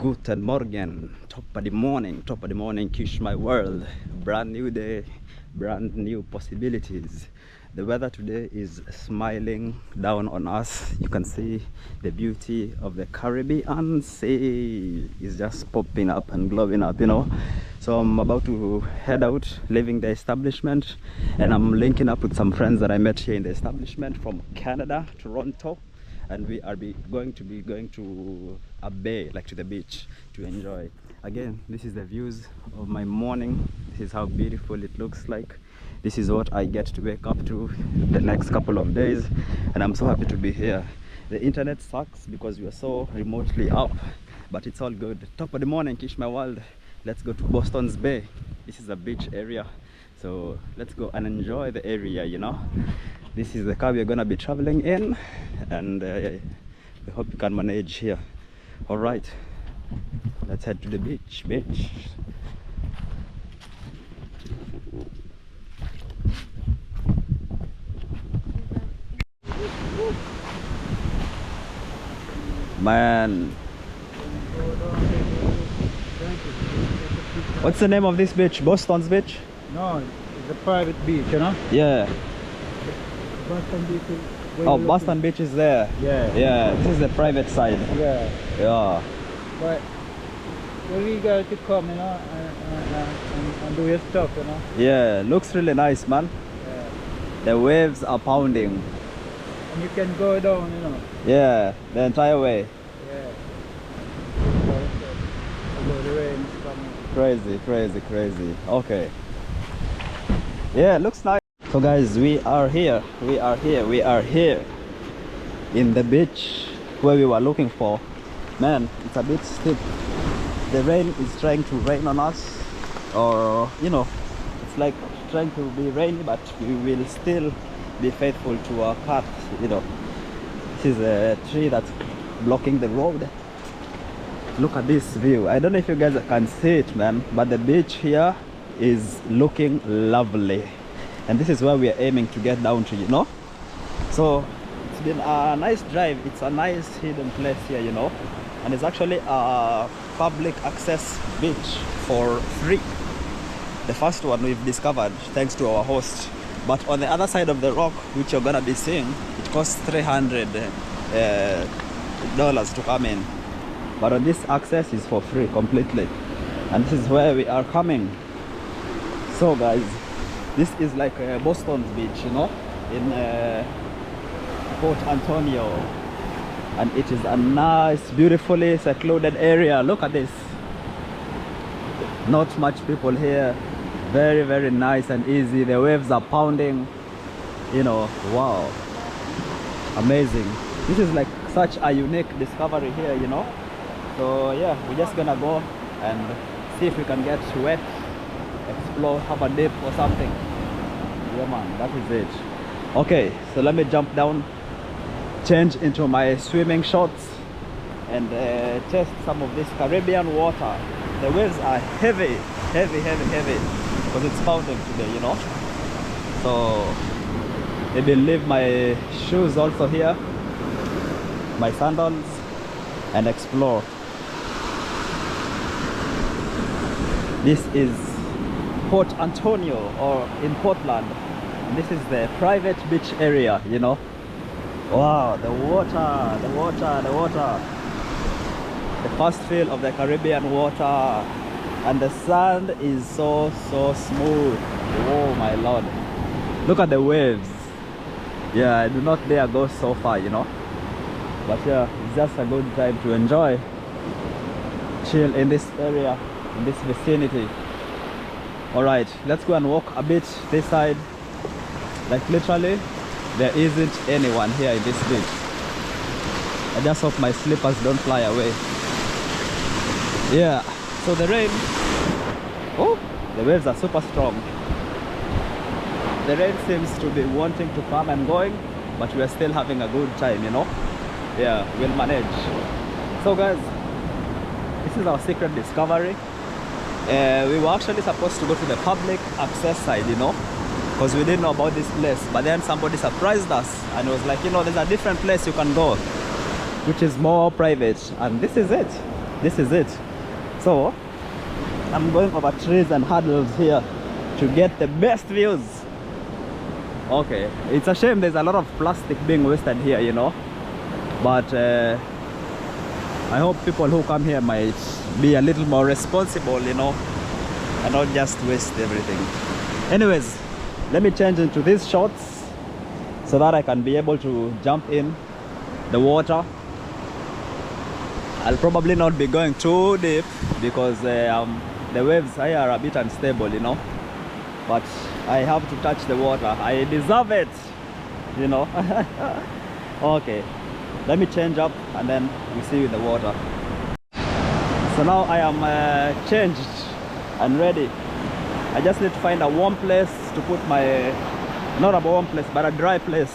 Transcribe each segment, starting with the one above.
Guten Morgen, top of the morning, Kish my world. Brand new day, brand new possibilities. The weather today is smiling down on us. You can see the beauty of the Caribbean Sea is just popping up and glowing up, you know. So I'm about to head out, leaving the establishment, and I'm linking up with some friends that I met here in the establishment from Canada, Toronto. And we are going to a bay, like to the beach, to enjoy. Again, this is the views of my morning. This is how beautiful it looks like. This is what I get to wake up to the next couple of days, and I'm so happy to be here. The internet sucks because we are so remotely up, but it's all good. Top of the morning, Kish my world. Let's go to Boston's Bay. This is a beach area, so let's go and enjoy the area, you know. This is the car we're gonna be traveling in, and we hope you can manage here. All right, let's head to the beach. Man, what's the name of this beach? Boston's Beach? No, it's a private beach, you know? Yeah. Boston Beach is Oh, Boston Beach is there. Yeah. Yeah, this is the private side. Yeah. Yeah. But we got to come, you know, and do your stuff, you know? Yeah, looks really nice, man. Yeah. The waves are pounding. And you can go down, you know? Yeah, the entire way. Yeah. Although the rain is coming. Crazy. Okay. Yeah, looks nice. So guys, we are here in the beach where we were looking for. Man, it's a bit steep. The rain is trying to rain on us, or you know, it's like trying to be rainy, but we will still be faithful to our path, you know. This is a tree that's blocking the road. Look at this view. I don't know if you guys can see it, man, but the beach here is looking lovely. And this is where we are aiming to get down to, you know. So it's been a nice drive. It's a nice hidden place here, you know, and it's actually a public access beach for free. The first one we've discovered thanks to our host. But on the other side of the rock, which you're gonna be seeing, it costs $300 to come in. But on this access is for free completely, and this is where we are coming. So guys, this is like Boston's beach, you know, in Port Antonio, and it is a nice, beautifully secluded area. Look at this. Not much people here. Very nice and easy. The waves are pounding, you know. Wow, amazing. This is like such a unique discovery here, you know. So yeah, we're just gonna go and see if we can get wet, explore, have a dip or something. Yeah man, that is it. Okay, so let me jump down, change into my swimming shorts, and test some of this Caribbean water. The waves are heavy, because it's pounding today, you know. So maybe leave my shoes also here, my sandals, and explore. This is Port Antonio, or in Portland. And this is the private beach area, you know. Wow, the water. The first feel of the Caribbean water, and the sand is so smooth. Oh my lord, look at the waves. Yeah, I do not dare go so far, you know, but yeah, it's just a good time to enjoy, chill in this area, in this vicinity. All right, let's go and walk a bit this side. Like literally there isn't anyone here in this beach. I just hope my slippers don't fly away. Yeah, so the rain, oh, the waves are super strong. The rain seems to be wanting to come and going, but we are still having a good time, you know. Yeah, we'll manage. So guys, this is our secret discovery. We were actually supposed to go to the public access side, you know, because we didn't know about this place, but then somebody surprised us and was like, you know, there's a different place you can go, which is more private, and this is it. This is it. So I'm going over trees and hurdles here to get the best views. Okay, it's a shame there's a lot of plastic being wasted here, you know, but I hope people who come here might be a little more responsible, you know, and not just waste everything. Anyways, let me change into these shorts so that I can be able to jump in the water. I'll probably not be going too deep because the waves here are a bit unstable, you know, but I have to touch the water. I deserve it, you know. Okay, let me change up and then we see you in the water. So now I am changed and ready. I just need to find a warm place to put my, not a warm place, but a dry place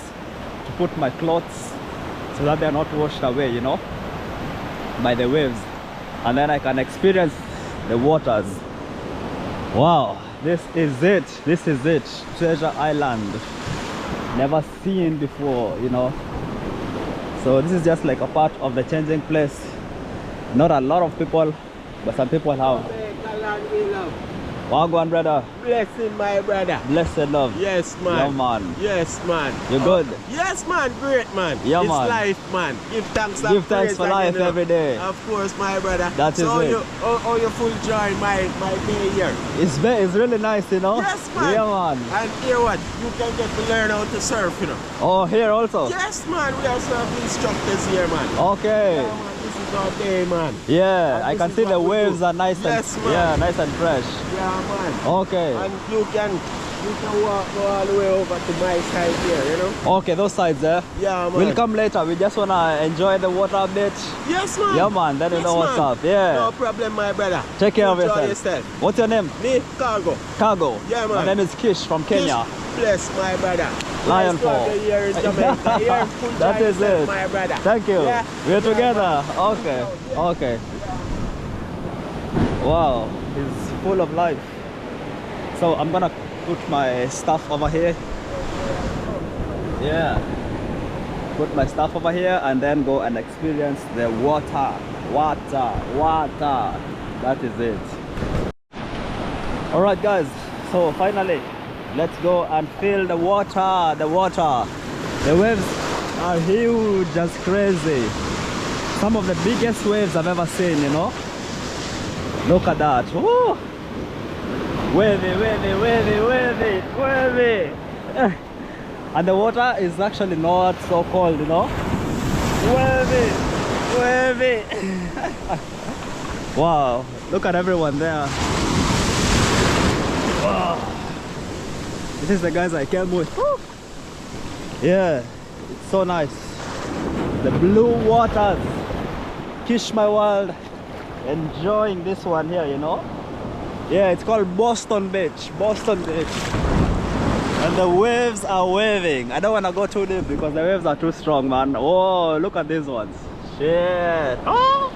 to put my clothes so that they're not washed away, you know, by the waves, and then I can experience the waters. Wow, this is it. This is it. Treasure Island. Never seen before, you know. So this is just like a part of the changing place. Not a lot of people, but some people have. Wagwan, brother. Blessing, my brother. Blessed love. Yes, man. Yeah, man. Yes, man. You good? Yes, man. Great, man. Yeah, it's man. life, man. Give thanks. Give thanks for life every day. Of course, my brother. That is so it. You full joy, my day here. It's really nice, you know. Yes, man. Yeah, man. And here what? You can get to learn how to surf, you know. Oh, here also? Yes, man. We are surf instructors here, man. Okay. Yeah, man. This is our day, man. Yeah, And I this can is see the what we waves do. are nice. Yes, and man. yeah, nice and fresh. Yeah, man. Okay. And you can walk go all the way over to my side here, you know. Okay, those sides there. Yeah, man. We'll come later. We just wanna enjoy the water a bit. Yes, man. Yeah, man. Then you Yes, know what's man. up. Yeah. No problem, my brother. Take care of Enjoy yourself. What's your name? Me, Cargo. Cargo. Yeah, man. My name is Kish from Kenya. Kish, bless, my brother. Lion Nice to have Fall. you here in Jamaica. Here, full That joy is yourself, it. my brother. Thank you. Yeah. We're Yeah, together. man. Okay. Okay. Wow, it's full of life. So I'm gonna put my stuff over here. Yeah. Put my stuff over here and then go and experience the water. Water. That is it. Alright guys, so finally let's go and feel the water. The waves are huge as crazy. Some of the biggest waves I've ever seen, you know. Look at that. Woo! Wavy. And the water is actually not so cold, you know. Wavy. Wow, look at everyone there. Wow. This is the guys I came with. Woo! Yeah, it's so nice. The blue waters. Kish my world. Enjoying this one here, you know. Yeah, it's called Boston Beach. And the waves are waving. I don't want to go too deep because the waves are too strong, man. Oh, look at these ones. Shit. Oh!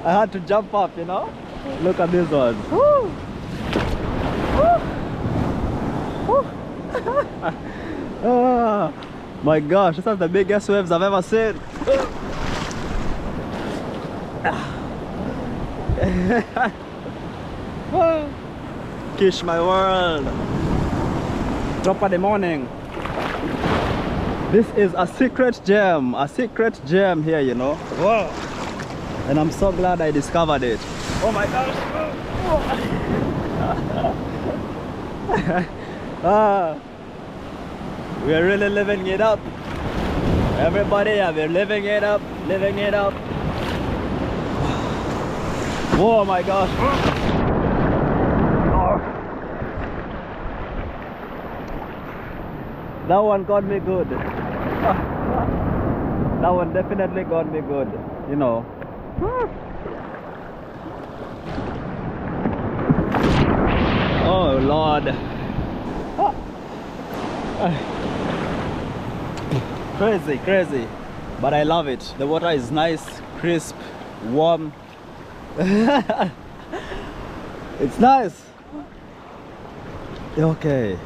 I had to jump up, you know. Look at these ones. Woo! Woo! Oh, my gosh, these are the biggest waves I've ever seen. Kish my world. Toppa the morning. This is a secret gem here, you know. Wow. And I'm so glad I discovered it. Oh my gosh. We're really living it up. Everybody, we're living it up. Oh my gosh. That one got me good. That one definitely got me good, you know. Oh Lord. Crazy. But I love it. The water is nice, crisp, warm. It's nice. Okay.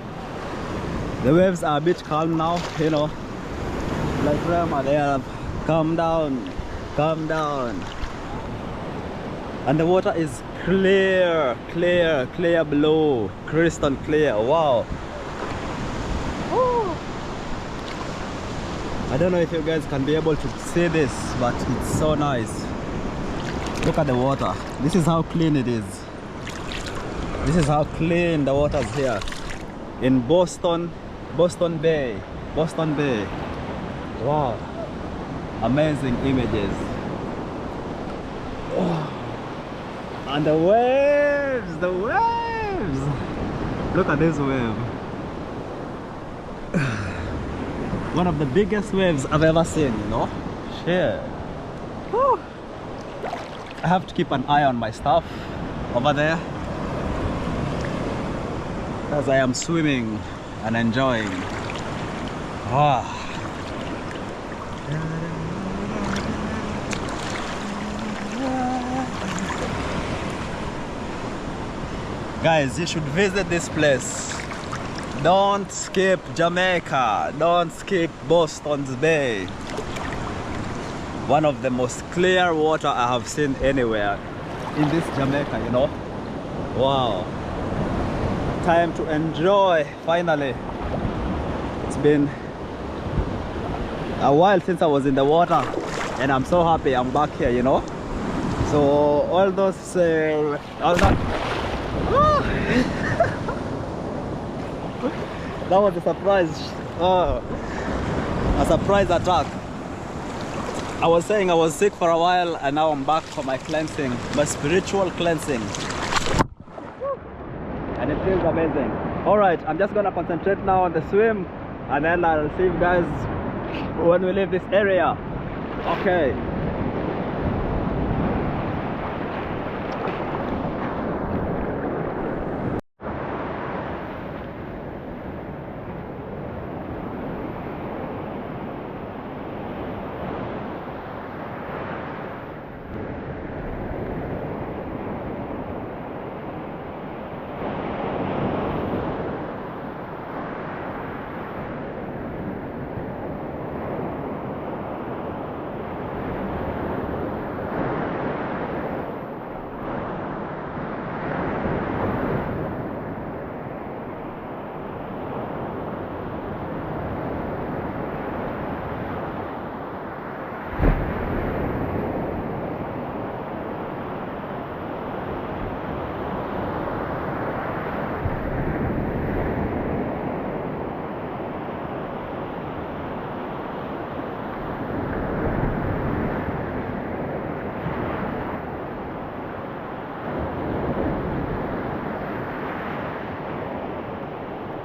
The waves are a bit calm now, you know. like Rama, they have come down, come down. And the water is clear, clear, clear blue, crystal clear. Wow. Woo. I don't know if you guys can be able to see this, but it's so nice. Look at the water. This is how clean it is. This is how clean the water is here in Boston Bay. Boston Bay. Wow. Amazing images. Oh. And the waves, the waves. Look at this wave. One of the biggest waves I've ever seen, you know? Shit. Whew. I have to keep an eye on my stuff over there as I am swimming and enjoying. Ah. Guys, you should visit this place. Don't skip Jamaica. Don't skip Boston's Bay. One of the most clear water I have seen anywhere in this Jamaica, you know. Wow. Time to enjoy, finally. It's been a while since I was in the water, and I'm so happy I'm back here, you know. So all those, all that. That was a surprise. A surprise attack. I was saying I was sick for a while, and now I'm back for my cleansing, my spiritual cleansing. And it feels amazing. Alright, I'm just gonna concentrate now on the swim, and then I'll see you guys when we leave this area. Okay.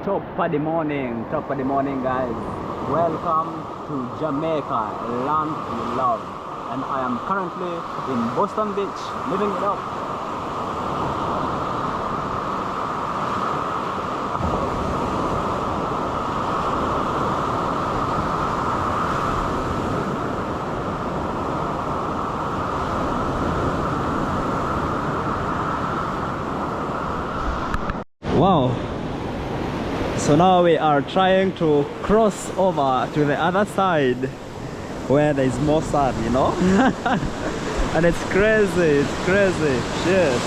Top of the morning guys. Welcome to Jamaica, land we love. And I am currently in Boston Beach, living it up. Wow. So now we are trying to cross over to the other side where there is more sun, you know. And it's crazy, shit.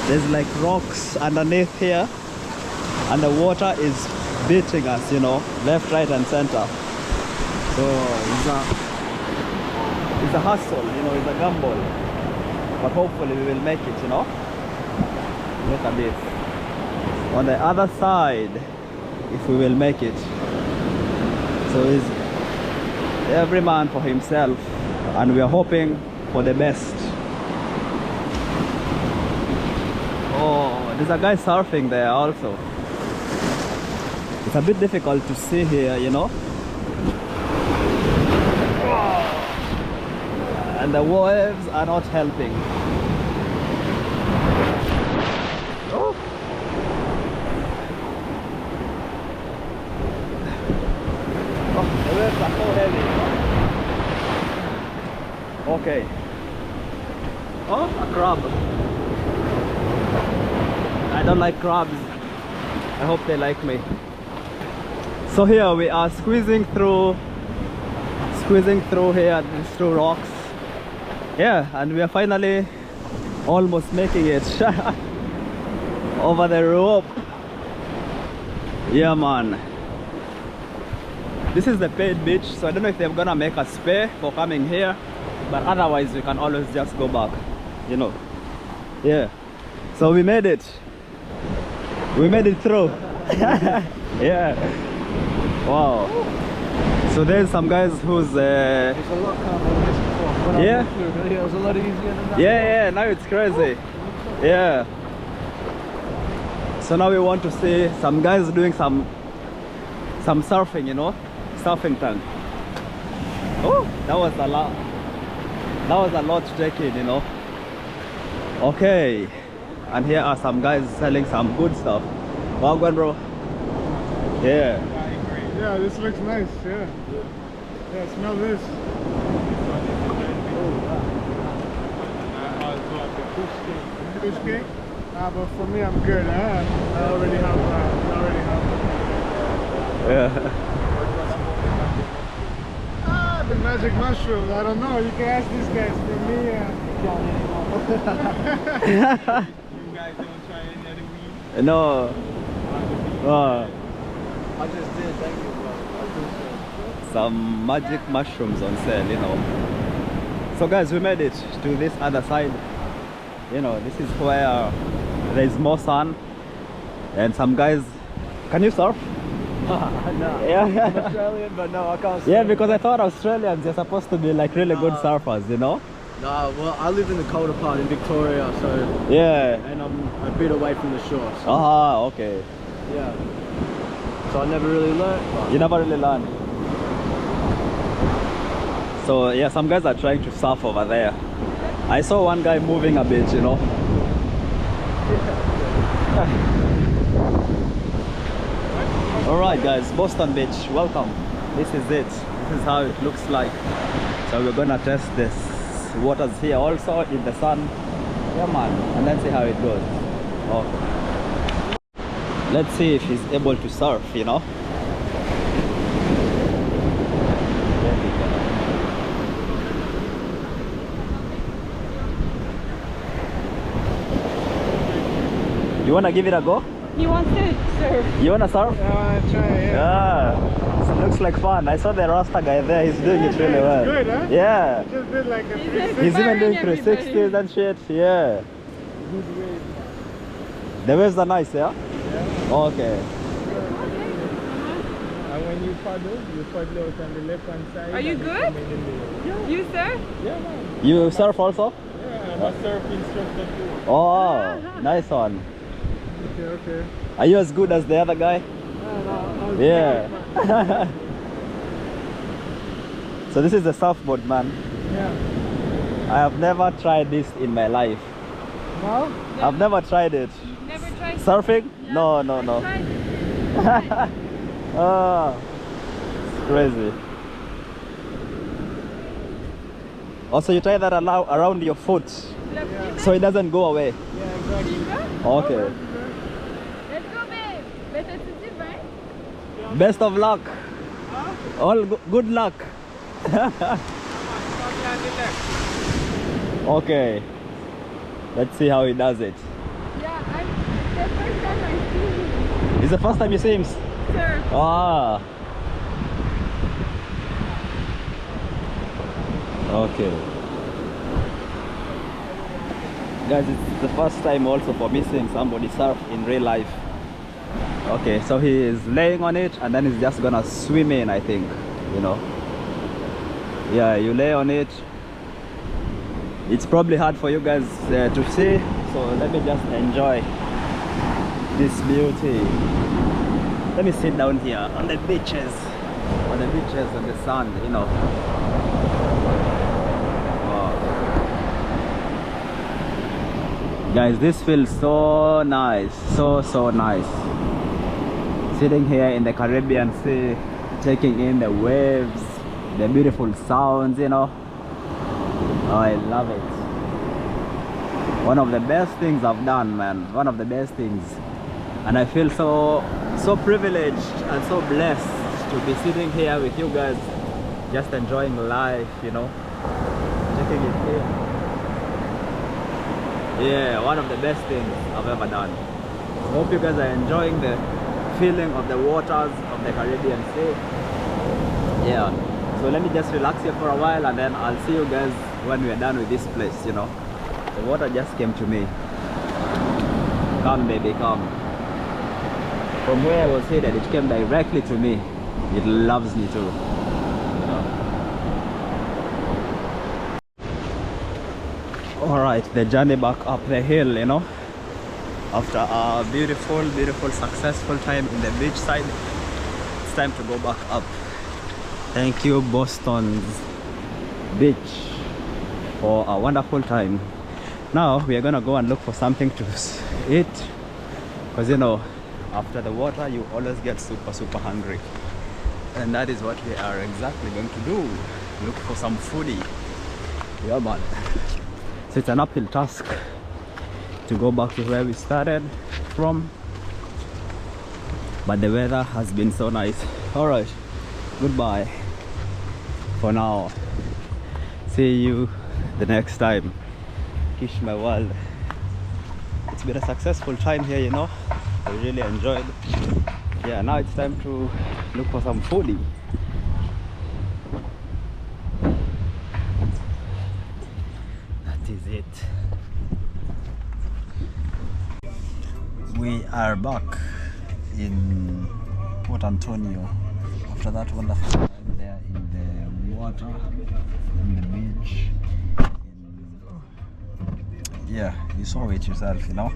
There's like rocks underneath here, and the water is beating us, you know, left, right and center. So it's a hustle, you know, it's a gamble, but hopefully we will make it, you know. Look at this. On the other side, if we will make it. So it's every man for himself, and we are hoping for the best. Oh, there's a guy surfing there also. It's a bit difficult to see here, you know. And the waves are not helping. Oh. The waves are so heavy. Okay. Oh, a crab. I don't like crabs. I hope they like me. So here we are squeezing through squeezing through here, through rocks. Yeah, and we are finally almost making it over the rope. Yeah, man. This is the paid beach, so I don't know if they're gonna make us pay for coming here, but otherwise we can always just go back, you know. Yeah, so we made it. We made it through. Yeah. Wow. So there's some guys who's It's a lot calmer than this before. When I Yeah. went through, it was a lot easier than that. yeah, now it's crazy. Yeah. So now we want to see some guys doing some surfing, you know, surfing tank. Oh, that was a lot. That was a lot to take in, you know. Okay, and here are some guys selling some good stuff. Well done, bro. Yeah. Yeah, this looks nice, yeah. Yeah, smell this. Fish cake? But for me, I'm good. I already have Yeah. the magic mushrooms. I don't know. You can ask these guys. For me, You guys don't try any other weed? No. I just did, thank you, bro. I appreciate it. Some magic mushrooms on sale, you know. So guys, we made it to this other side. You know, this is where there is more sun and some guys. Can you surf? No, Yeah. I'm Australian, but no, I can't. Yeah, swim. because I thought Australians are supposed to be like really good surfers, you know. No, well, I live in the colder part in Victoria, so Yeah. and I'm a bit away from the shore. So, Ah, okay. yeah. So I never really learned. But You never really learn. So yeah, some guys are trying to surf over there. I saw one guy moving a bit, you know. Alright guys, Boston Beach, welcome. This is it. This is how it looks like. So we're gonna test this waters here also in the sun. Yeah man, and then see how it goes. Oh. Let's see if he's able to surf, you know. You wanna give it a go? He wants to surf. You wanna surf? I want to try it. Yeah. So it looks like fun. I saw the Rasta guy there. He's doing it really well. good, huh? Yeah. Just did like a He's 360. He's even doing Inspiring 360s and shit. Yeah. Good wave. The waves are nice, yeah? Yeah. Okay. And when you paddle out on the left hand side. Are you and good? come in the middle. You surf? Yeah, man. You surf also? Yeah, I'm a surf instructor too. Oh, nice one. Okay, okay. Are you as good as the other guy? Yeah. So this is the surfboard, man. Yeah. I have never tried this in my life. Now? I've never tried it. Never tried Surfing? Yeah, No, no, I no. tried. Oh, it's crazy. Also, you try that around your foot so it doesn't go away. Yeah, exactly. Okay. Let's go, babe. Better to do, right? Best of luck. All good luck. Okay. Let's see how he does it. Yeah, the first time I see him It's the first time you see him. surf. Ah. Okay. Guys, it's the first time also for me seeing somebody surf in real life. Okay, so he is laying on it and then he's just gonna swim in, I think, you know. Yeah, you lay on it. It's probably hard for you guys to see, so let me just enjoy this beauty. Let me sit down here on the beaches and the sun, you know. Wow. Guys, this feels so nice, so nice. Sitting here in the Caribbean Sea, taking in the waves, the beautiful sounds, you know. Oh, I love it. One of the best things I've done, man. One of the best things. And I feel so privileged and so blessed to be sitting here with you guys just enjoying life, you know, taking it in. Yeah, one of the best things I've ever done. Hope you guys are enjoying the feeling of the waters of the Caribbean Sea. Yeah, so let me just relax here for a while, and then I'll see you guys when we're done with this place, you know. The water just came to me. Come baby, come. From where I was headed, it came directly to me. It loves me too, you know. Alright, the journey back up the hill, you know, after a beautiful successful time in the beach side, it's time to go back up. Thank you Boston's beach for a wonderful time. Now we are gonna go and look for something to eat, because you know, after the water you always get super hungry, and that is what we are exactly going to do. Look for some foodie. Yeah man. So it's an uphill task to go back to where we started from, but the weather has been so nice. Alright, goodbye for now. See you the next time. Kish my world. It's been a successful time here, you know. I really enjoyed. Yeah, now it's time to look for some foodie. That is it. We are back in Port Antonio after that wonderful time there in the water, in the beach. Yeah, you saw it yourself, you know.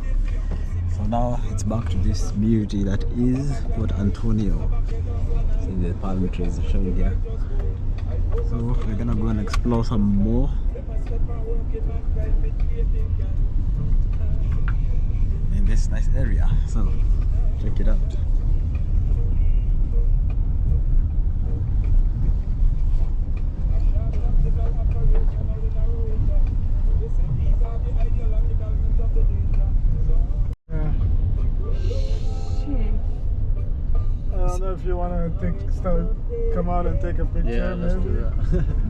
So now it's back to this beauty that is Port Antonio. See the palm trees showing here. So we're gonna go and explore some more. In this nice area. So check it out. I don't know if you want to come out and take a picture. Yeah, let's maybe. do that.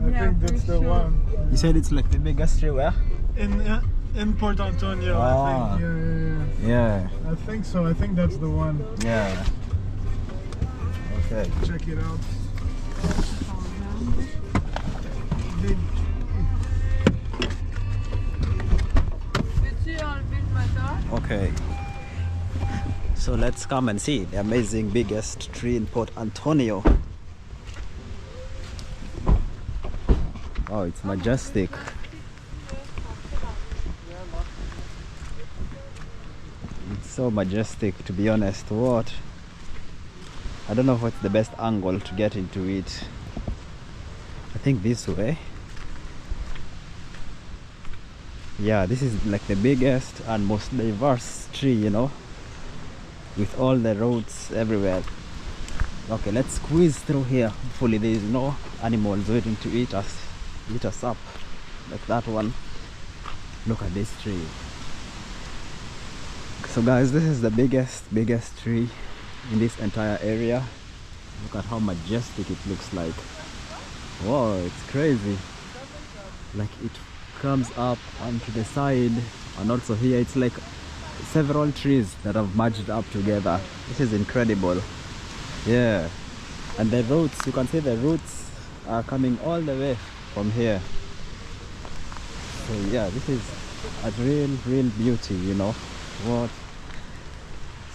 I think that's the one. You said it's like the biggest tree where? In Port Antonio, Ah. I think. Yeah. Yeah. I think so. I think that's the one. Yeah. Okay. Check it out. Big. Peux-tu enlever le moteur? Okay. So let's come and see the amazing biggest tree in Port Antonio. Oh, it's majestic. It's so majestic, to be honest. What? I don't know what's the best angle to get into it. I think this way. Yeah, this is like the biggest and most diverse tree, you know, with all the roads everywhere. Okay, let's squeeze through here. Hopefully there is no animals waiting to eat us up like that one. Look at this tree. So guys, this is the biggest tree in this entire area. Look at how majestic it looks like. Whoa, it's crazy. Like it comes up onto the side, and also here it's like several trees that have merged up together. This is incredible. Yeah, and the roots, you can see the roots are coming all the way from here. So yeah, this is a real beauty, you know. What?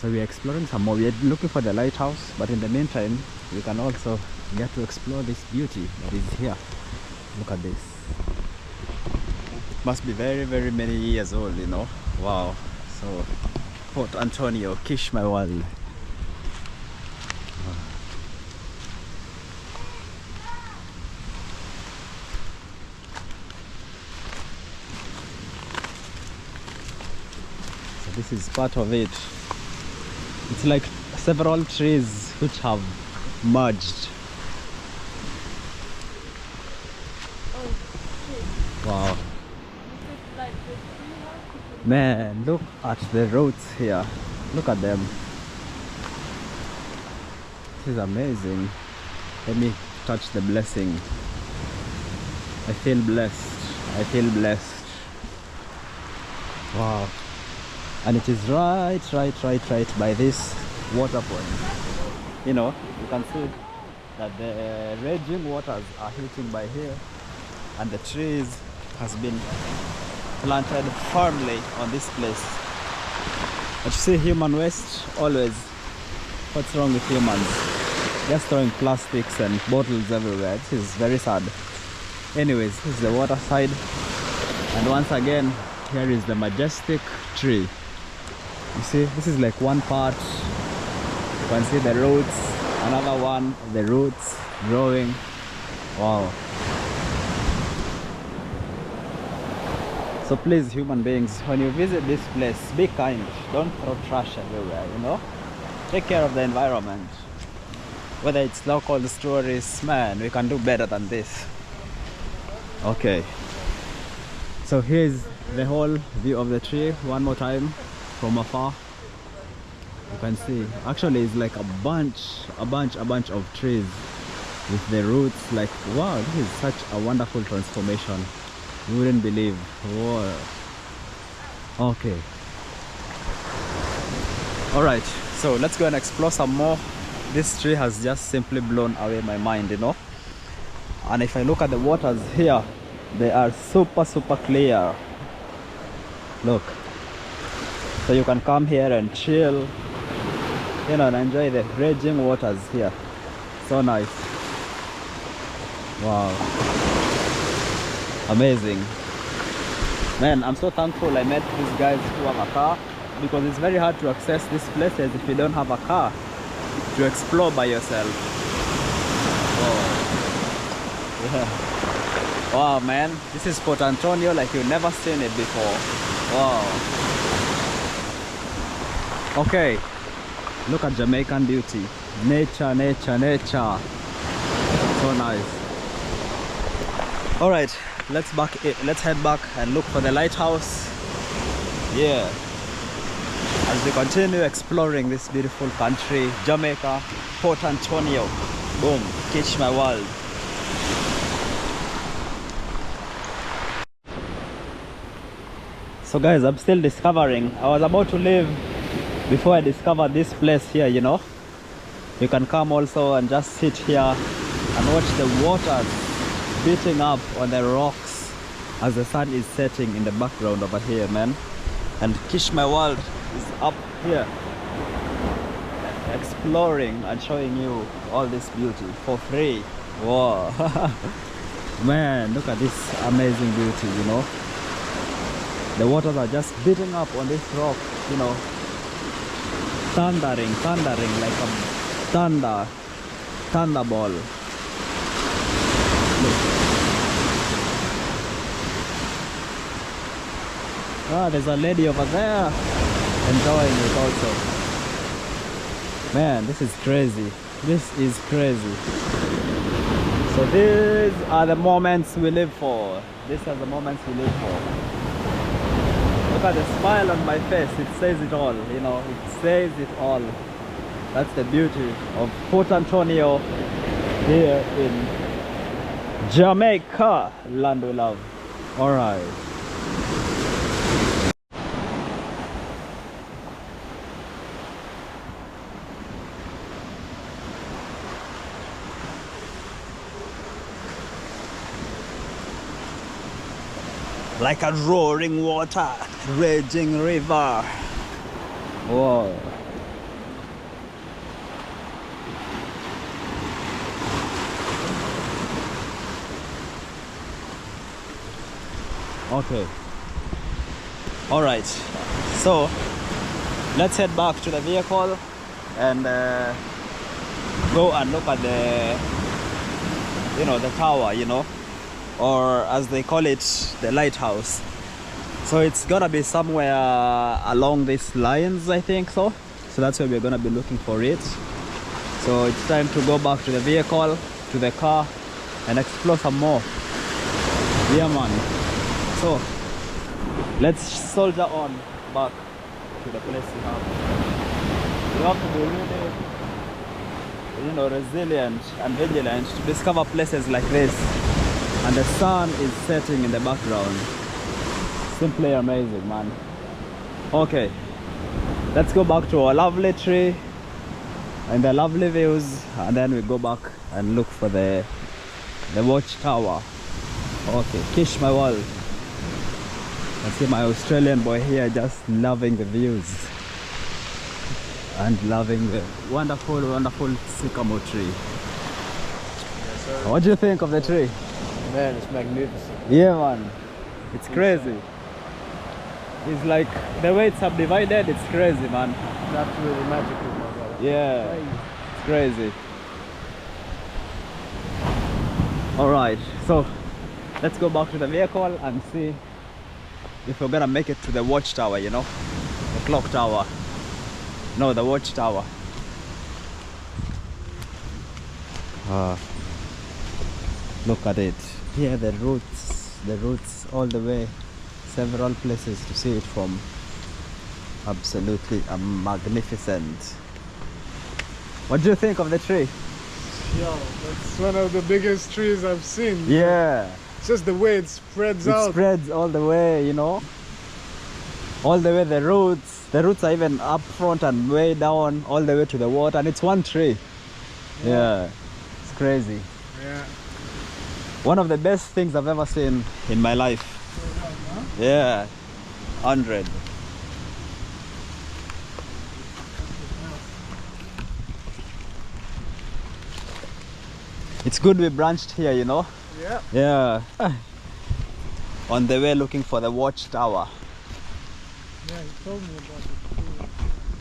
So we're exploring some more. We're looking for the lighthouse, but in the meantime we can also get to explore this beauty that is here. Look at this. Must be very many years old, you know. Wow. So Port Antonio, Kish my world. So this is part of it. It's like several trees which have merged. Wow. Man, look at the roads here. Look at them. This is amazing. Let me touch the blessing. I feel blessed. I feel blessed. Wow. And it is right by this water point. You know, you can see that the raging waters are hitting by here, and the trees has been planted firmly on this place. But you see, human waste always. What's wrong with humans? Just throwing plastics and bottles everywhere. This is very sad. Anyways, this is the water side, and once again here is the majestic tree. You see, this is like one part. You can see the roots, another one, the roots growing. Wow. So please, human beings, when you visit this place, be kind. Don't throw trash everywhere, you know. Take care of the environment. Whether it's local stories, man, we can do better than this. Okay. So here's the whole view of the tree one more time from afar. You can see, actually it's like a bunch of trees with the roots. Like, wow, this is such a wonderful transformation. You wouldn't believe. Whoa. Okay. Alright, so let's go and explore some more. This tree has just simply blown away my mind, you know. And if I look at the waters here, they are super clear. Look. So you can come here and chill, you know, and enjoy the raging waters here. So nice. Wow. Amazing. Man, I'm so thankful I met these guys who have a car, because it's very hard to access these places if you don't have a car to explore by yourself. Wow. Yeah. Wow, man, this is Port Antonio like you've never seen it before. Wow. Okay, look at Jamaican beauty. Nature. So nice. All right, let's head back and look for the lighthouse. Yeah. As we continue exploring this beautiful country, Jamaica, Port Antonio. Boom, Kish my world. So guys, I'm still discovering. I was about to leave before I discovered this place here, you know. You can come also and just sit here and watch the waters beating up on the rocks as the sun is setting in the background over here, man. And Kish my world is up here exploring and showing you all this beauty for free. Wow. Man, look at this amazing beauty, you know. The waters are just beating up on this rock, you know, thundering like a thunderball. Look. Ah, there's a lady over there enjoying it also. Man, this is crazy. This is crazy. So these are the moments we live for. These are the moments we live for. Look at the smile on my face. It says it all, you know. It says it all. That's the beauty of Port Antonio here in Jamaica, land we love. All right. Like a roaring water, raging river. Whoa. Okay. All right. So let's head back to the vehicle and go and look at the, you know, the tower, you know, or as they call it, the lighthouse. So it's gonna be somewhere along these lines, I think so. So that's where we're gonna be looking for it. So it's time to go back to the vehicle, to the car, and explore some more. Yeah, man. So let's soldier on back to the place we have. You have to be really you know, resilient and vigilant to discover places like this. And the sun is setting in the background. Simply amazing, man. Okay, let's go back to our lovely tree and the lovely views, and then we go back and look for the watchtower. Okay, Kish my world. I see my Australian boy here just loving the views and loving the wonderful, wonderful sycamore tree. Yes, sir. What do you think of the tree? Man, it's magnificent. Yeah, man, it's crazy. It's like the way it's subdivided, it's crazy, man. It's absolutely magical, my brother. Yeah, Crazy. it's crazy. All right, so let's go back to the vehicle and see if we're gonna make it to the watchtower, you know, the clock tower. No, the watchtower. Look at it. Here the roots all the way, several places to see it from. Absolutely magnificent. What do you think of the tree? Yo, that's one of the biggest trees I've seen. Yeah, It's just the way it spreads it out. spreads all the way, you know, all the way. The roots are even up front and way down all the way to the water, and it's one tree. Yeah, it's crazy. Yeah. One of the best things I've ever seen in my life. Yeah, 100. It's good we branched here, you know. Yeah. Yeah. On the way looking for the watchtower. Yeah, he told me about it.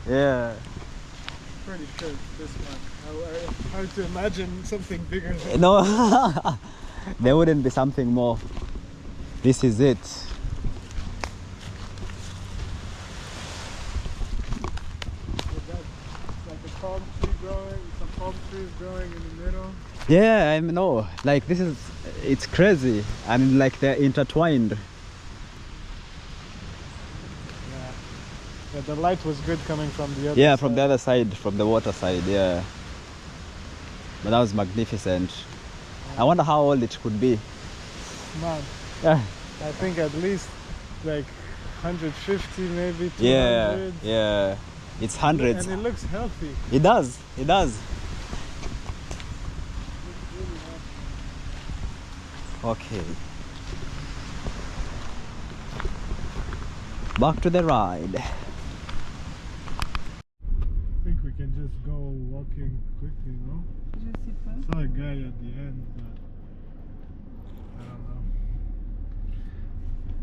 Yeah. Pretty sure it's this one. Hard to imagine something bigger. No, there wouldn't be something more. This is it. It's like a palm tree growing. Some palm trees growing in the middle. Yeah, I know. Like this is, it's crazy, and like they're intertwined. Yeah. Yeah, the light was good coming from the other Yeah, side. from the other side, from the water side. Yeah. But that was magnificent. I wonder how old it could be. Man, Yeah. I think at least like 150, maybe 200. Yeah. Yeah. It's hundreds. And it looks healthy. It does. It does. Okay. Back to the ride. I think we can just go walking quickly, no? I saw a guy at the end, but I don't know.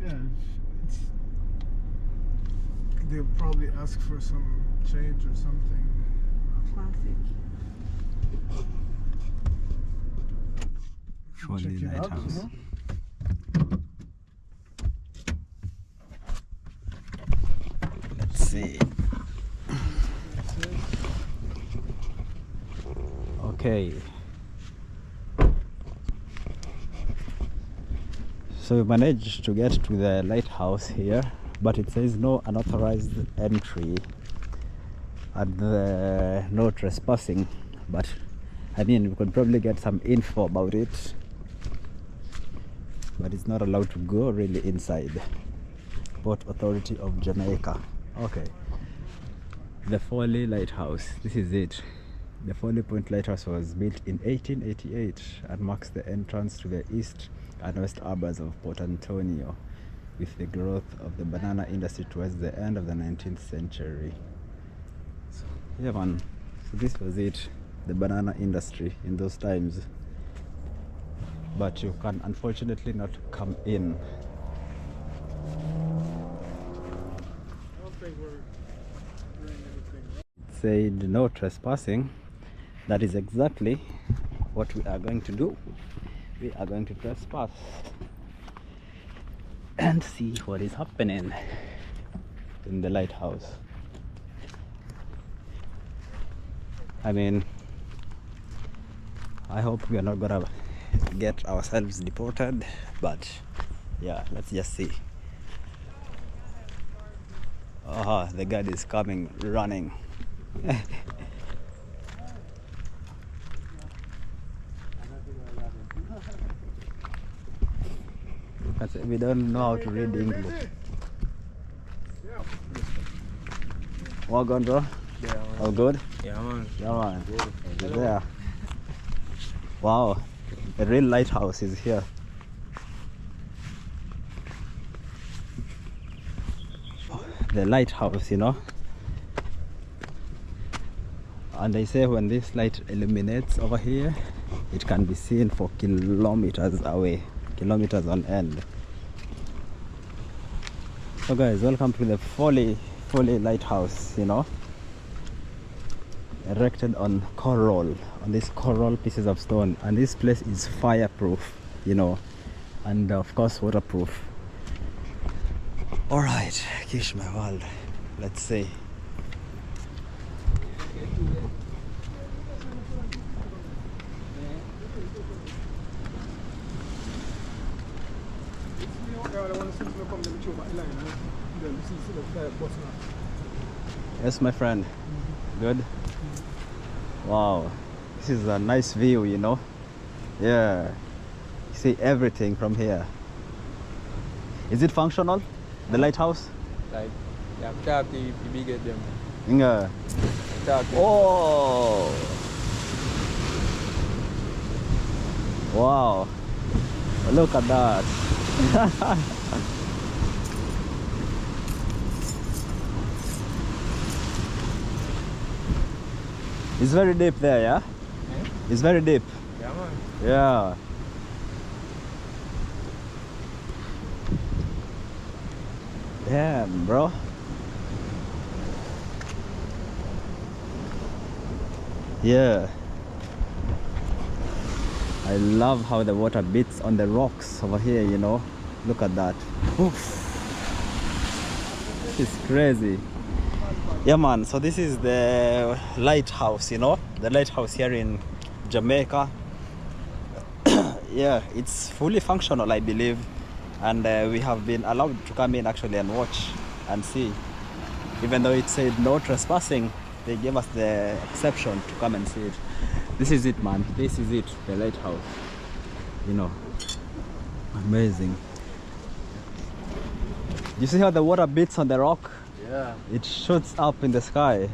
Yeah, it's they'll probably ask for some change or something. Folly Check it out, Lighthouse. you know? Let's see. Okay. So we managed to get to the lighthouse here, but it says no unauthorized entry and no trespassing. But I mean, we could probably get some info about it, but it's not allowed to go really inside. Port Authority of Jamaica. Okay. The Folly Lighthouse. This is it. The Folly Point Lighthouse was built in 1888 and marks the entrance to the east and west harbors of Port Antonio, with the growth of the banana industry towards the end of the 19th century. So, yeah, man. So this was it, the banana industry in those times. But you can unfortunately not come in. I don't think we're doing anything wrong. It said no trespassing. That is exactly what we are going to do. We are going to trespass and see what is happening in the lighthouse. I mean, I hope we are not gonna get ourselves deported, but yeah, let's just see. The guard is coming running. That's it. We don't know how to read English. What going, bro? Yeah, man. All good? Yeah, man. Yeah, man. There. Wow. The real lighthouse is here. The lighthouse, you know. And they say when this light illuminates over here, it can be seen for kilometers away, kilometers on end. So guys, welcome to the Folly Lighthouse, you know, erected on coral, on these coral pieces of stone, and this place is fireproof, you know, and of course waterproof. All right, Kish, my world, let's see. Yes, my friend. Good. Wow, this is a nice view, you know. Yeah, you see everything from here. Is it functional, the lighthouse? Like, yeah, talk to you if you get them. Yeah. Talk to Oh. Wow. Look at that. It's very deep there, yeah? It's very deep. Yeah, man. Yeah. Damn, bro. Yeah. I love how the water beats on the rocks over here, you know. Look at that. Oof. It's crazy. Yeah, man, so this is the lighthouse, you know, the lighthouse here in Jamaica. Yeah, it's fully functional, I believe, and we have been allowed to come in actually and watch and see. Even though it said no trespassing, they gave us the exception to come and see it. This is it, man. This is it, the lighthouse, you know. Amazing. You see how the water beats on the rock? Yeah. It shoots up in the sky.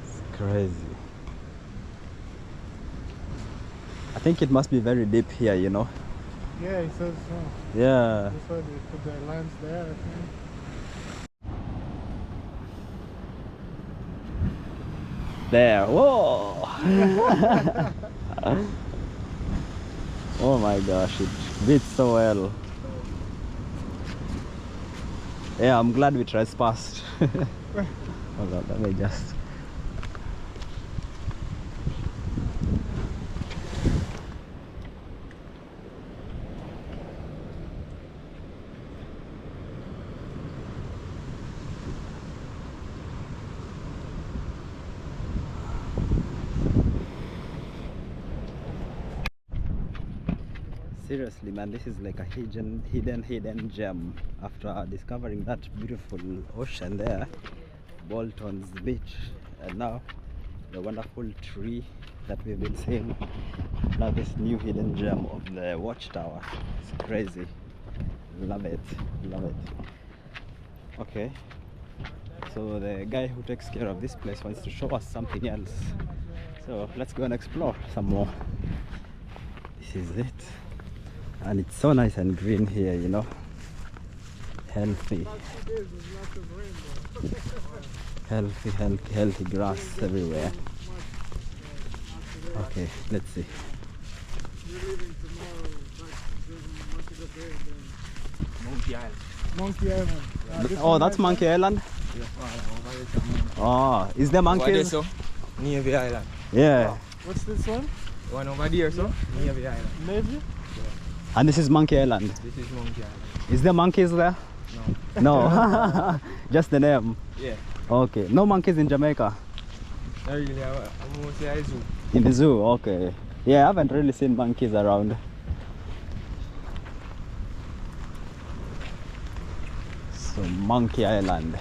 It's crazy. I think it must be very deep here, you know. Yeah, it says so. Yeah. That's why they put their lamps there, I think. There. Whoa! Oh my gosh, it beats so well. Yeah, I'm glad we trespassed. Hold on, let me just. Seriously, man, this is like a hidden gem. After discovering that beautiful ocean there, Bolton's beach, and now the wonderful tree that we've been seeing, now this new hidden gem of the watchtower. It's crazy. Love it, love it. Okay, so the guy who takes care of this place wants to show us something else, so let's go and explore some more. This is it. And it's so nice and green here, you know. Healthy. Healthy grass everywhere. Okay, let's see. We're leaving tomorrow back to Monkey Bay and then Monkey Island. Monkey Island. Oh, that's Monkey Island? Oh, is there monkeys? So, Navy Island. Yeah. What's this one? The one over there, so? Navy Island. Navy? And this is Monkey Island. This is Monkey Island. Is there monkeys there? No. No. Just the name. Yeah. Okay. No monkeys in Jamaica? Not really. I'm mostly at the zoo. In the zoo? Okay. Yeah, I haven't really seen monkeys around. So, Monkey Island.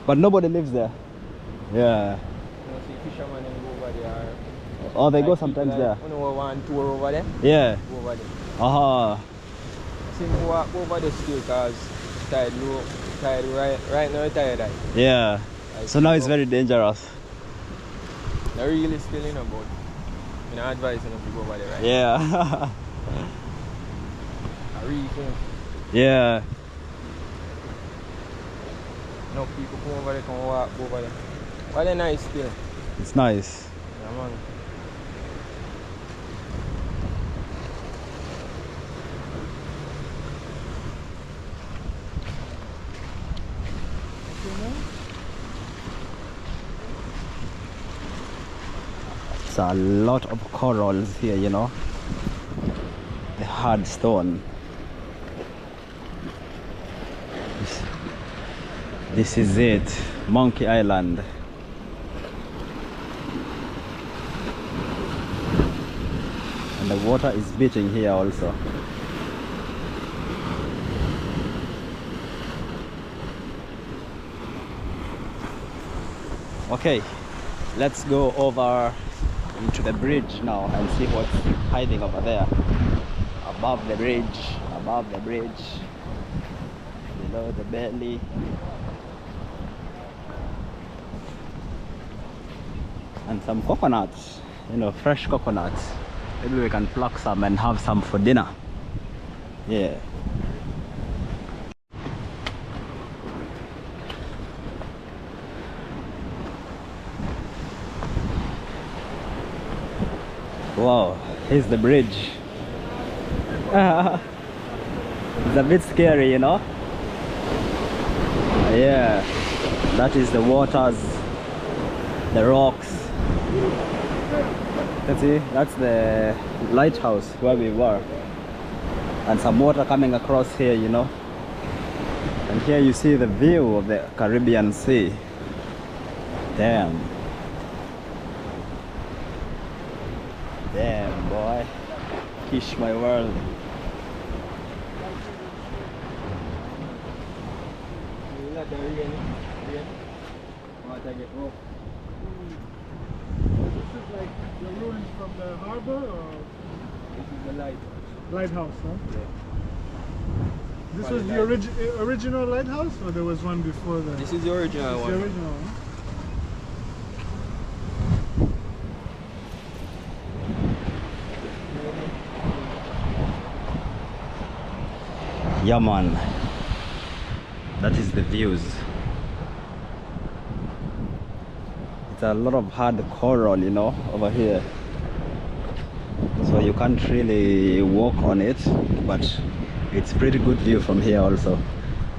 But nobody lives there. Yeah. You know, see fishermen and go over there. Oh, they go Like sometimes people there. You know, one tour over there. Yeah. Go over there. Uh-huh. See me walk over the still because tide low. Tide right now tide high. Yeah. Like, So now it's very dangerous. not really still in about. You know, advise you to go over there, right? Yeah. I really think. Yeah. No people come over there, come walk over there. Well, they're nice still. It's nice. Yeah, man. It's a lot of corals here, you know. The hard stone. This is it, Monkey Island. And the water is beating here also. Okay, let's go over into the bridge now and see what's hiding over there. Above the bridge, below the belly. And some coconuts, you know, fresh coconuts. Maybe we can pluck some and have some for dinner. Yeah. Wow, here's the bridge. It's a bit scary, you know. Yeah, that is the waters, the rocks. Let's see, that's the lighthouse where we were. And some water coming across here, you know. And here you see the view of the Caribbean Sea. Damn. Damn, boy. Kish my world. This is like the ruins from the harbor, or This is the lighthouse. lighthouse, huh? Yeah. This Folly was the original lighthouse, or there was one before that? This is the original It's one. the original one. Yeah, man. That is the views. It's a lot of hard coral, you know, over here. So you can't really walk on it, but it's pretty good view from here also.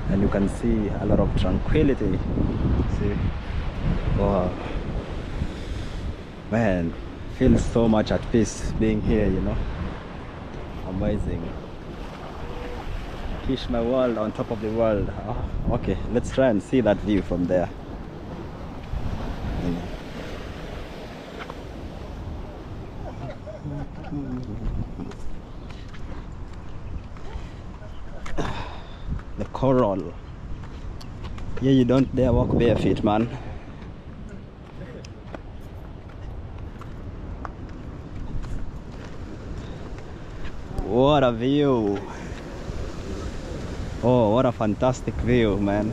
And you can see a lot of tranquility. See? Wow. Man, feels so much at peace being here, you know. Amazing. Kish my world on top of the world. Oh, okay, let's try and see that view from there. The coral. Here you don't dare walk bare feet, man. What a view. Oh, what a fantastic view, man.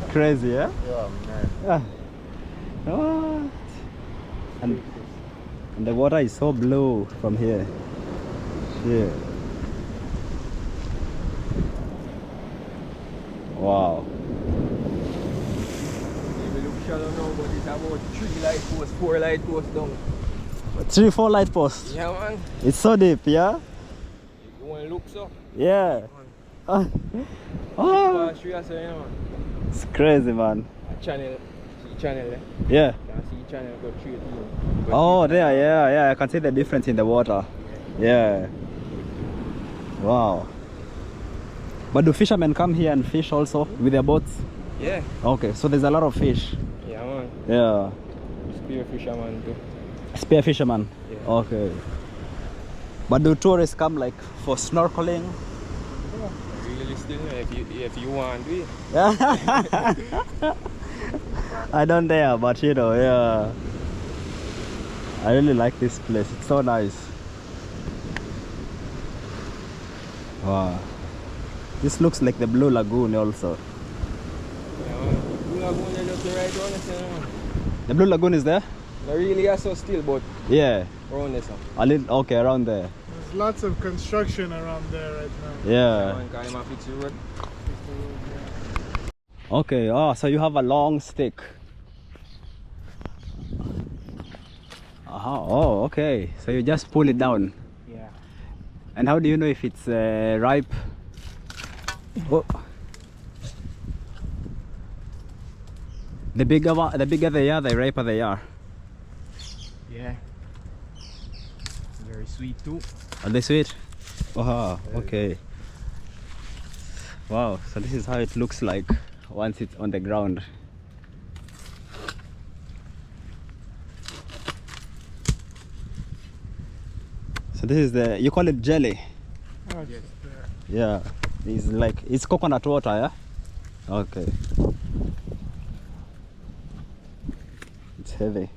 Crazy, yeah? Yeah, man. What? And the water is so blue from here. Yeah. Wow. We look shallow now, but it's about 3 light posts, 4 light posts down. 3-4 light posts. Yeah, man. It's so deep, yeah? You want to look so? Yeah. Oh, it's crazy, man. Channel. See channel there? Yeah. Can see channel go through it. Oh, there, yeah. I can see the difference in the water. Yeah. Wow. But do fishermen come here and fish also with their boats? Yeah. Okay, so there's a lot of fish. Yeah, man. Yeah. Spear fisherman too. Spear fisherman? Yeah. Okay. But do tourists come like for snorkeling? Really You still know if you want to do it. I don't dare, but you know, yeah. I really like this place. It's so nice. Wow. This looks like the Blue Lagoon also. Blue Lagoon is just right around this, The Blue Lagoon is there? not really are so still, but Yeah. around this. A little, okay, around there. There's lots of construction around there right now. Yeah. Can you fix the road? Okay, oh, so you have a long stick. Oh, okay. So you just pull it down. Yeah. And how do you know if it's ripe? Oh. The bigger they are, the riper they are. Yeah. Very sweet too. Are they sweet? Oh, okay. Wow, so this is how it looks like once it's on the ground. So this is the, you call it jelly? Oh, yes. There. Yeah. It's like, it's coconut water, yeah? Okay. It's heavy.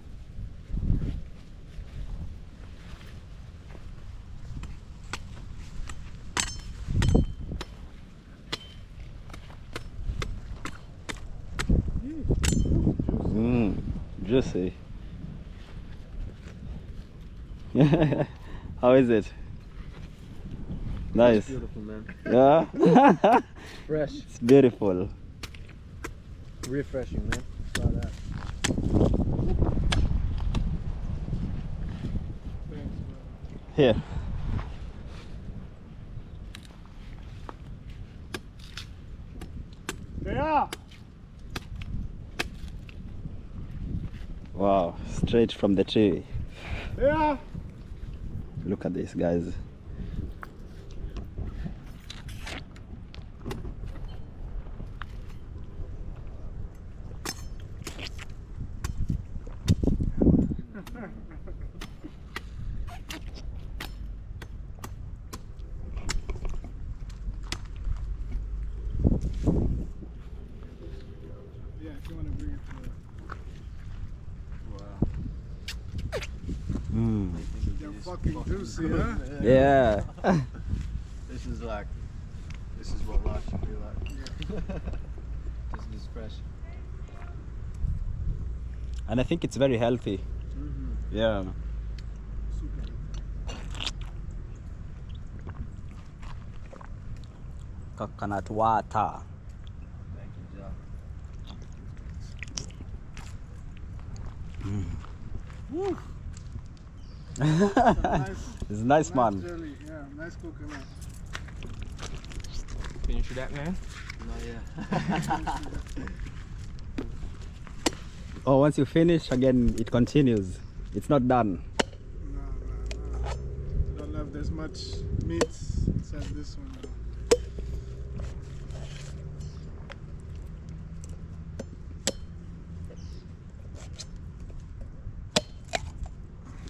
Juicy. How is it? Nice. Beautiful, man. Yeah. Fresh. It's beautiful. Refreshing, man. Saw that. Thanks, Here. bro. Yeah. Wow, straight from the tree. Yeah. Look at this, guys. Yeah, if you want to bring it to They're fucking juicy, huh? Yeah. This is what life should be like. This is fresh. And I think it's very healthy. Yeah. Super. Coconut water. Thank you, John. It's nice, man. Jelly. Yeah, nice coconut. Finish that, man? Not yet. Oh, once you finish, again, it continues. It's not done. No. Don't have this much meat inside this one.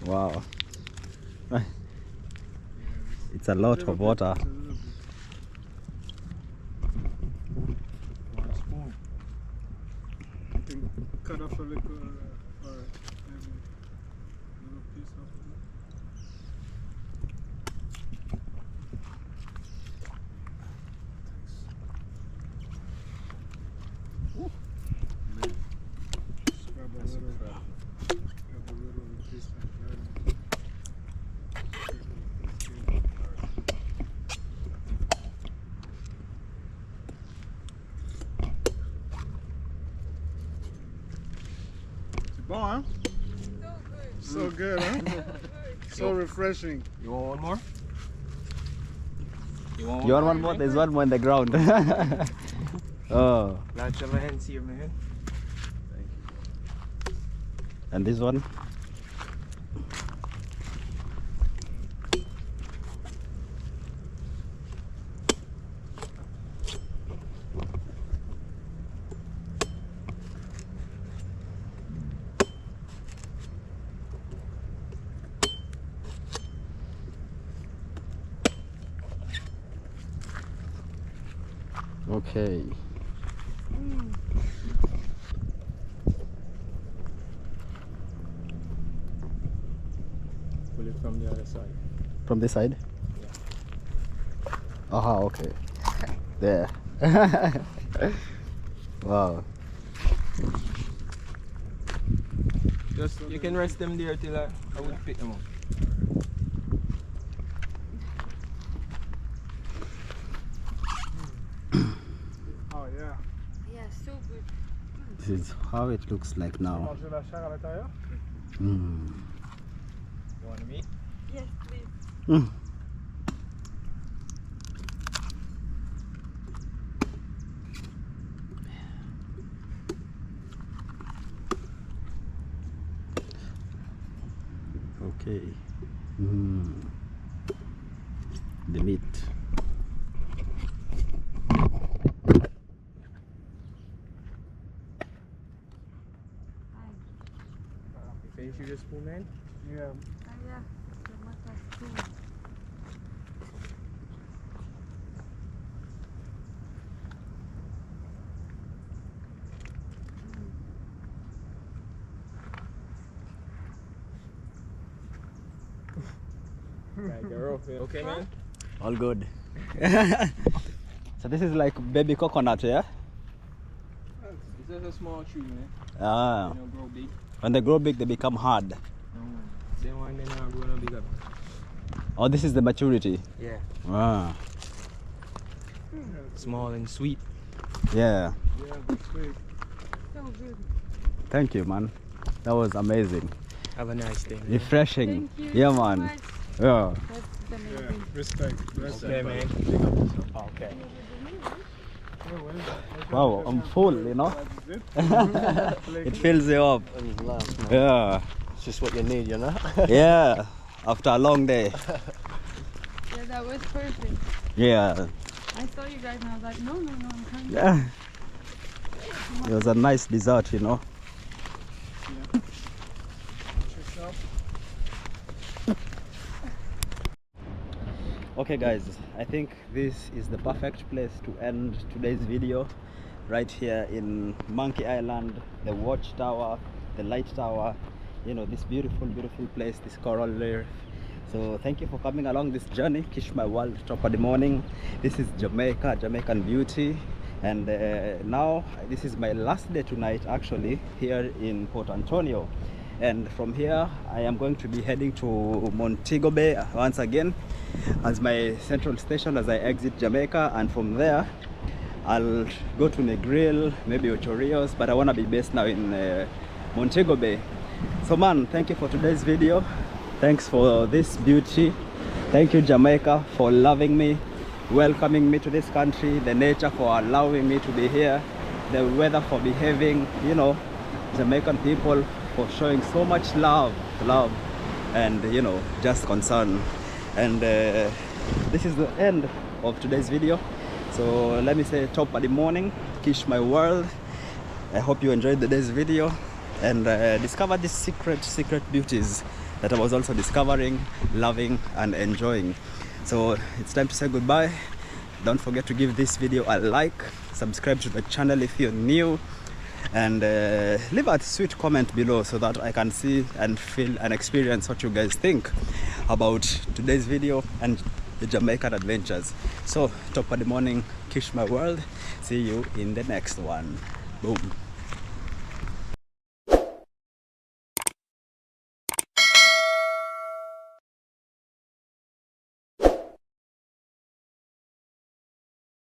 Though. Wow. It's a lot of water. It's a little bit. One spoon. You can cut off a little, or maybe a little piece off of it. Scrub a little piece like that. Bon, huh? So good, huh? So refreshing. You want one more? You want You want one more? There's one more in the ground. Oh, Large of hands here, man. and this one? Okay. Pull it from the other side. From this side? Aha, okay. There. Wow. Just you can rest them there till I will pick them up. Oh, yeah. Yeah, so good. This is how it looks like now. Manger la chair à l'intérieur? Mm. You want me? Yes, please. Mm. Okay. Mm. The meat. You finish with your spoon, man? Yeah. Yeah. The matter spoon. Right, you're off. Okay, man? All good. So this is like baby coconut, yeah? It's just a small tree, man. Ah. They don't grow big. When they grow big, they become hard. Same one, then now grow no bigger. Oh, this is the maturity. Yeah. Ah. Small and sweet. Yeah. Yeah, that's sweet. So good. Thank you, man. That was amazing. Have a nice day, man. Refreshing. Thank you Yeah, so man. much. Yeah. That's Yeah, amazing. respect. Okay, man. Okay. Wow, I'm full, you know? It It fills you up. Yeah. It's just what you need, you know? Yeah. After a long day. Yeah, that was perfect. Yeah. I saw you guys and I was like, no, I'm coming. Yeah. It was a nice dessert, you know? Okay guys, I think this is the perfect place to end today's video. Right here in Monkey Island, the watchtower, the light tower, you know, this beautiful place, this coral reef. So thank you for coming along this journey. Kish my world, Toppa the morning. This is Jamaica, Jamaican beauty. And now this is my last day tonight actually here in Port Antonio. And from here I am going to be heading to Montego Bay once again as my central station as I exit Jamaica, and from there I'll go to Negril, maybe Ochorios, but I want to be based now in Montego Bay. So man, thank you for today's video. Thanks for this beauty. Thank you Jamaica for loving me, welcoming me to this country, the nature for allowing me to be here, the weather for behaving, you know, Jamaican people for showing so much love and, you know, just concern. And this is the end of today's video. So let me say Toppa the morning, Kish my world. I hope you enjoyed today's video and discovered these secret beauties that I was also discovering, loving and enjoying. So it's time to say goodbye. Don't forget to give this video a like, subscribe to the channel if you're new, and leave a sweet comment below so that I can see and feel and experience what you guys think about today's video and the Jamaican adventures. So Toppa the morning, Kish my world. See you in the next one. Boom.